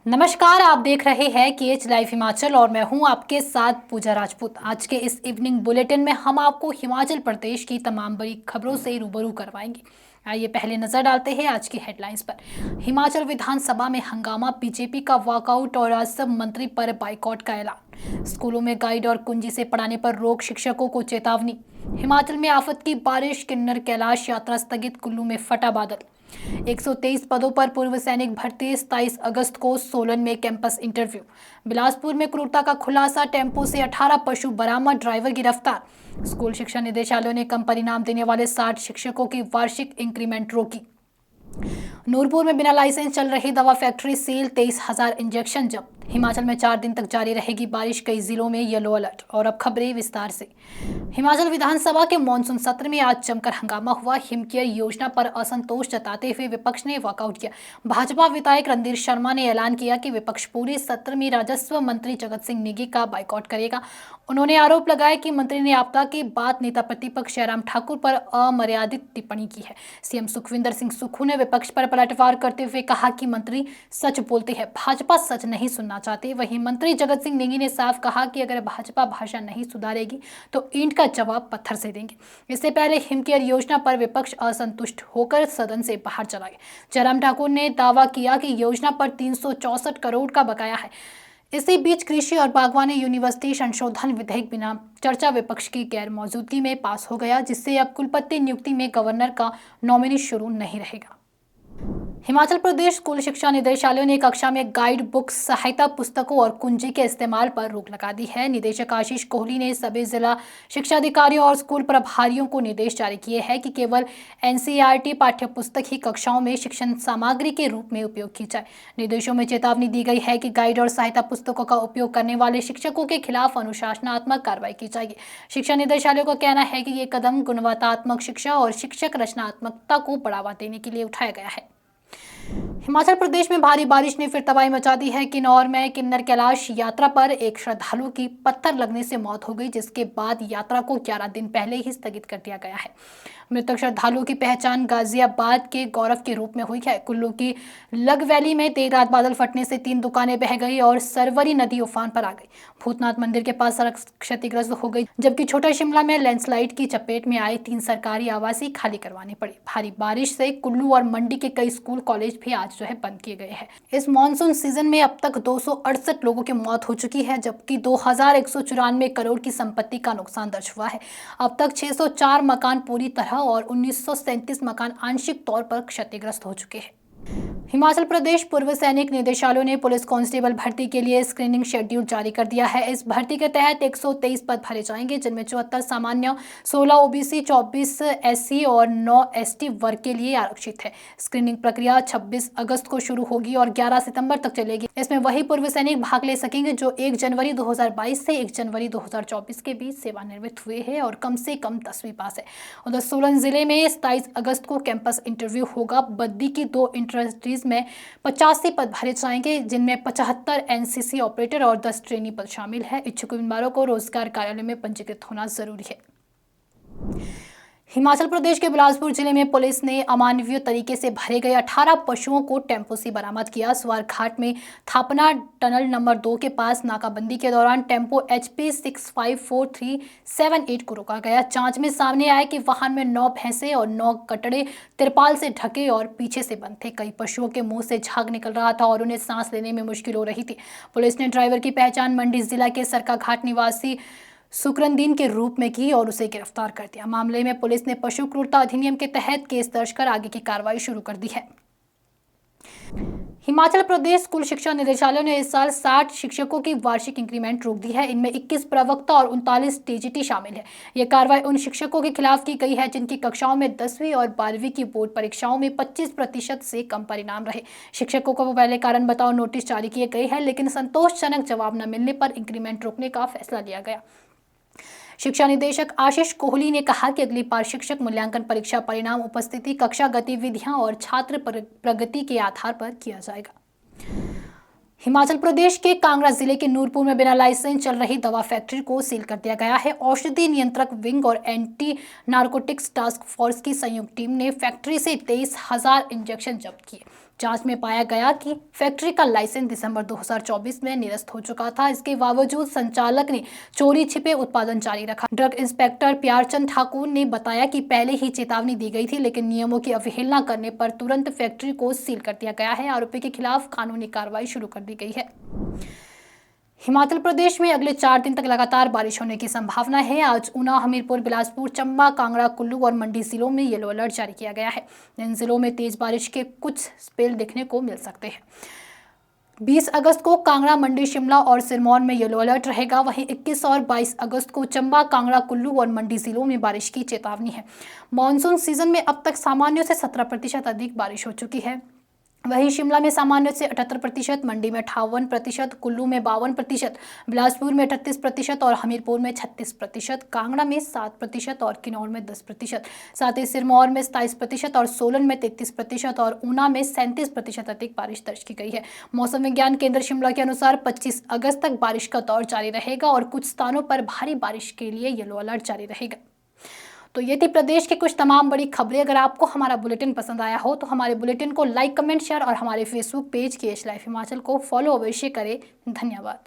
नमस्कार, आप देख रहे हैं KH लाइव हिमाचल और मैं हूं आपके साथ पूजा राजपूत। आज के इस इवनिंग बुलेटिन में हम आपको हिमाचल प्रदेश की तमाम बड़ी खबरों से रूबरू करवाएंगे। आइए पहले नजर डालते हैं आज की हेडलाइंस पर। हिमाचल विधानसभा में हंगामा, बीजेपी का वॉकआउट और राजस्व मंत्री पर बाइकॉट का ऐलान। स्कूलों में गाइड और कुंजी से पढ़ाने पर रोक, शिक्षकों को चेतावनी। हिमाचल में आफत की बारिश, किन्नर कैलाश यात्रा स्थगित, कुल्लू में फटा बादल। 123 पदों पर पूर्व सैनिक भर्ती, 27 अगस्त को सोलन में कैंपस इंटरव्यू। बिलासपुर में क्रूरता का खुलासा, टेम्पो से 18 पशु बरामद, ड्राइवर गिरफ्तार। स्कूल शिक्षा निदेशालय ने कम परिणाम देने वाले 60 शिक्षकों की वार्षिक इंक्रीमेंट रोकी। नूरपुर में बिना लाइसेंस चल रही दवा फैक्ट्री सील, 23,000 इंजेक्शन जब्त। हिमाचल में 4 दिन तक जारी रहेगी बारिश, कई जिलों में येलो अलर्ट। और अब खबरें विस्तार से। हिमाचल विधानसभा के मॉनसून सत्र में आज जमकर हंगामा हुआ। हिमकेयर योजना पर असंतोष जताते हुए विपक्ष ने वॉकआउट किया। भाजपा विधायक रणधीर शर्मा ने ऐलान किया कि विपक्ष पूरे सत्र में राजस्व मंत्री जगत सिंह नेगी का बाइकआउट करेगा। उन्होंने आरोप लगाया कि मंत्री ने आपदा के बाद नेता प्रतिपक्ष जयराम ठाकुर पर अमर्यादित टिप्पणी की है। सीएम सुखविंदर सिंह सुक्खू ने विपक्ष पर पलटवार करते हुए कहा कि मंत्री सच बोलते हैं, भाजपा सच नहीं सुनना चाहते। वहीं मंत्री जगत सिंह नेगी ने साफ कहा कि अगर भाजपा भाषा नहीं सुधारेगी तो ईंट का जवाब पत्थर से देंगे। इससे पहले हिमकेयर योजना पर विपक्ष असंतुष्ट होकर सदन से बाहर चला गया। जयराम ठाकुर ने दावा किया कि योजना पर 364 करोड़ का बकाया है। इसी बीच कृषि और बागवानी यूनिवर्सिटी संशोधन विधेयक बिना चर्चा विपक्ष की गैर मौजूदगी में पास हो गया, जिससे अब कुलपति नियुक्ति में गवर्नर का नॉमिनी शुरू नहीं रहेगा। हिमाचल प्रदेश स्कूल शिक्षा निदेशालय ने कक्षा में गाइड बुक्स, सहायता पुस्तकों और कुंजी के इस्तेमाल पर रोक लगा दी है। निदेशक आशीष कोहली ने सभी जिला शिक्षा अधिकारियों और स्कूल प्रभारियों को निर्देश जारी किए हैं कि केवल एनसीईआरटी पाठ्य पुस्तक ही कक्षाओं में शिक्षण सामग्री के रूप में उपयोग की जाए। निर्देशों में चेतावनी दी गई है कि गाइड और सहायता पुस्तकों का उपयोग करने वाले शिक्षकों के खिलाफ अनुशासनात्मक कार्रवाई की जाएगी। शिक्षा निदेशालय का कहना है कि ये कदम गुणवत्तात्मक शिक्षा और शिक्षक रचनात्मकता को बढ़ावा देने के लिए उठाया गया है। हिमाचल प्रदेश में भारी बारिश ने फिर तबाही मचा दी है। किन्नौर में किन्नर कैलाश यात्रा पर एक श्रद्धालु की पत्थर लगने से मौत हो गई, जिसके बाद यात्रा को 11 दिन पहले ही स्थगित कर दिया गया है। मृतक श्रद्धालु की पहचान गाजियाबाद के गौरव के रूप में हुई है। कुल्लू की लग वैली में देर रात बादल फटने से 3 दुकानें बह गई और सरवरी नदी उफान पर आ गई। भूतनाथ मंदिर के पास सड़क क्षतिग्रस्त हो गई, जबकि छोटा शिमला में लैंडस्लाइड की चपेट में आए 3 सरकारी आवासीय खाली करवाने पड़े। भारी बारिश से कुल्लू और मंडी के कई स्कूल कॉलेज भी आज बंद किए गए हैं। इस मॉनसून सीजन में अब तक 268 लोगों की मौत हो चुकी है, जबकि 2194 करोड़ की संपत्ति का नुकसान दर्ज हुआ है। अब तक 604 मकान पूरी तरह और 1937 मकान आंशिक तौर पर क्षतिग्रस्त हो चुके हैं। हिमाचल प्रदेश पूर्व सैनिक निदेशालय ने पुलिस कांस्टेबल भर्ती के लिए स्क्रीनिंग शेड्यूल जारी कर दिया है। इस भर्ती के तहत 123 पद भरे जाएंगे, जिनमें 74 सामान्य, 16 ओबीसी, 24 एससी और 9 एसटी वर्ग के लिए आरक्षित है। स्क्रीनिंग प्रक्रिया 26 अगस्त को शुरू होगी और 11 सितंबर तक चलेगी। इसमें वही पूर्व सैनिक भाग ले सकेंगे जो 1 जनवरी 2022 से 1 जनवरी 2024 के बीच सेवानिवृत्त हुए हैं और कम से कम 10वीं पास है। उधर सोलन जिले में 27 अगस्त को कैंपस इंटरव्यू होगा। बद्दी की 2 इंडस्ट्रीज में 85 पद भरे जाएंगे, जिनमें 75 एनसीसी ऑपरेटर और 10 ट्रेनी पद शामिल है। इच्छुक उम्मीदवारों को रोजगार कार्यालय में पंजीकृत होना जरूरी है। हिमाचल प्रदेश के बिलासपुर जिले में पुलिस ने अमानवीय तरीके से भरे गए 18 पशुओं को टेम्पो से बरामद किया। स्वारघाट में थापना टनल नंबर 2 के पास नाकाबंदी के दौरान टेम्पो HP 654378 को रोका गया। जांच में सामने आया कि वाहन में 9 भैंसे और 9 कटड़े तिरपाल से ढके और पीछे से बंद थे। कई पशुओं के मुंह से झाग निकल रहा था और उन्हें सांस लेने में मुश्किल हो रही थी। पुलिस ने ड्राइवर की पहचान मंडी जिला के सरकाघाट निवासी सुकरनदीन के रूप में की और उसे गिरफ्तार कर दिया। मामले में पुलिस ने पशु क्रूरता अधिनियम के तहत केस दर्ज कर आगे की कार्रवाई शुरू कर दी है। हिमाचल प्रदेश स्कूल शिक्षा निदेशालय ने इस साल 60 शिक्षकों की वार्षिक इंक्रीमेंट रोक दी है। इनमें 21 प्रवक्ता और 39 टीजीटी शामिल है। यह कार्रवाई उन शिक्षकों के खिलाफ की गई है जिनकी कक्षाओं में 10वीं और 12वीं की बोर्ड परीक्षाओं में 25% से कम परिणाम रहे। शिक्षकों को पहले कारण बताओ नोटिस जारी किए गए हैं, लेकिन संतोषजनक जवाब न मिलने पर इंक्रीमेंट रोकने का फैसला लिया गया। शिक्षा निदेशक आशीष कोहली ने कहा कि अगली बार शिक्षक मूल्यांकन परीक्षा परिणाम, उपस्थिति, कक्षा गतिविधियां और छात्र प्रगति के आधार पर किया जाएगा। हिमाचल प्रदेश के कांगड़ा जिले के नूरपुर में बिना लाइसेंस चल रही दवा फैक्ट्री को सील कर दिया गया है। औषधि नियंत्रक विंग और एंटी नार्कोटिक्स टास्क फोर्स की संयुक्त टीम ने फैक्ट्री से 23,000 इंजेक्शन जब्त किए। जांच में पाया गया कि फैक्ट्री का लाइसेंस दिसंबर 2024 में निरस्त हो चुका था। इसके बावजूद संचालक ने चोरी छिपे उत्पादन जारी रखा। ड्रग इंस्पेक्टर प्यारचंद ठाकुर ने बताया कि पहले ही चेतावनी दी गई थी, लेकिन नियमों की अवहेलना करने पर तुरंत फैक्ट्री को सील कर दिया गया है। आरोपी के खिलाफ कानूनी कार्रवाई शुरू कर दी गई है। हिमाचल प्रदेश में अगले 4 दिन तक लगातार बारिश होने की संभावना है। आज ऊना, हमीरपुर, बिलासपुर, चंबा, कांगड़ा, कुल्लू और मंडी जिलों में येलो अलर्ट जारी किया गया है। इन जिलों में तेज बारिश के कुछ स्पेल देखने को मिल सकते हैं। 20 अगस्त को कांगड़ा, मंडी, शिमला और सिरमौर में येलो अलर्ट रहेगा। वहीं 21 और 22 अगस्त को चंबा, कांगड़ा, कुल्लू और मंडी जिलों में बारिश की चेतावनी है। मानसून सीजन में अब तक सामान्य से 17% अधिक बारिश हो चुकी है। वहीं शिमला में सामान्य से 78%, मंडी में 58%, कुल्लू में 52%, बिलासपुर में 38% और हमीरपुर में 36%, कांगड़ा में 7% और किन्नौर में 10%, साथ ही सिरमौर में 27% और सोलन में 33% और ऊना में 37% अधिक बारिश दर्ज की गई है। मौसम विज्ञान केंद्र शिमला के अनुसार 25 अगस्त तक बारिश का दौर जारी रहेगा और कुछ स्थानों पर भारी बारिश के लिए येलो अलर्ट जारी रहेगा। तो ये थी प्रदेश की कुछ तमाम बड़ी खबरें। अगर आपको हमारा बुलेटिन पसंद आया हो तो हमारे बुलेटिन को लाइक, कमेंट, शेयर और हमारे Facebook page KH live Himachal को फॉलो अवश्य करें। धन्यवाद।